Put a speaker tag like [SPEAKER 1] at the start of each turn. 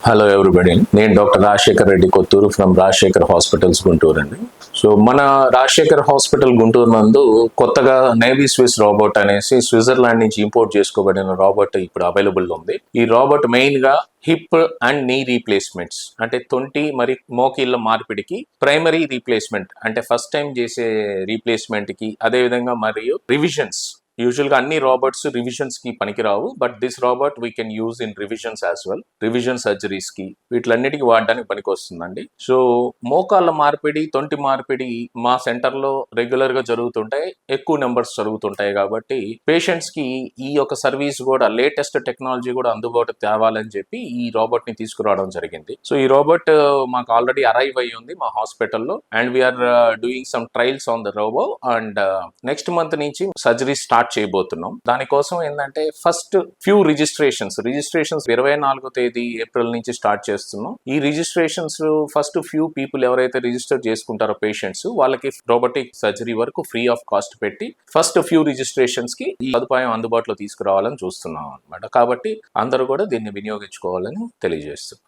[SPEAKER 1] Hello everybody, నేను doctor Rajasekhar Reddy Kothuru from Rajasekhar hospitals Guntur అండి. So మన రాజశేఖర్ హాస్పిటల్ గుంటూరు నందు కొత్తగా నేవీ స్విస్ రోబోట్ అనేసి స్విట్జర్లాండ్ నుంచి ఇంపోర్ట్ చేసుకోబడిన రోబోట్ ఇప్పుడు అవైలబుల్ ఉంది. ఈ రోబోట్ మెయిన్ గా హిప్ అండ్ నీ రీప్లేస్మెంట్స్ అంటే తొంటి మరి మోకీళ్ళ మార్పిడికి ప్రైమరీ రీప్లేస్మెంట్ అంటే ఫస్ట్ టైం చేసే రీప్లేస్మెంట్ కి, అదే విధంగా మరియు రివిజన్స్. యూజువల్ గా అన్ని రాబర్ట్స్ రివిజన్స్ కి పనికిరావు, but this Robert we can use in revisions as well. Revision surgeries కి వీటిలన్నిటికీ వాడడానికి పనికి వస్తుందండి. సో మోకాళ్ళ మార్పిడి, తొంటి మార్పిడి మా సెంటర్ లో రెగ్యులర్ గా జరుగుతుంటాయి, ఎక్కువ నెంబర్స్ జరుగుతుంటాయి. కాబట్టి పేషెంట్స్ కి ఈ యొక్క సర్వీస్ కూడా లేటెస్ట్ టెక్నాలజీ కూడా అందుబాటు తేవాలని చెప్పి ఈ రోబోట్ ని తీసుకురావడం జరిగింది. సో ఈ రోబోట్ మాకు ఆల్రెడీ అరైవ్ అయ్యి ఉంది మా హాస్పిటల్లో, and we are doing some trials on the robo. And next month నుంచి సర్జరీ స్టార్ట్ చేయబోతున్నాం. దానికోసం ఏంటంటే ఫస్ట్ ఫ్యూ రిజిస్ట్రేషన్స్ 24వ తేదీ ఏప్రిల్ నుంచి స్టార్ట్ చేస్తున్నాం. ఈ రిజిస్ట్రేషన్స్ ఫస్ట్ ఫ్యూ పీపుల్ ఎవరైతే రిజిస్టర్ చేసుకుంటారో పేషెంట్స్, వాళ్ళకి రోబోటిక్ సర్జరీ వరకు ఫ్రీ ఆఫ్ కాస్ట్ పెట్టి ఫస్ట్ ఫ్యూ రిజిస్ట్రేషన్స్ కి ఈ సదుపాయం అందుబాటులో తీసుకురావాలని చూస్తున్నాం అన్నమాట. కాబట్టి అందరూ కూడా దీన్ని వినియోగించుకోవాలని తెలియజేస్తున్నాం.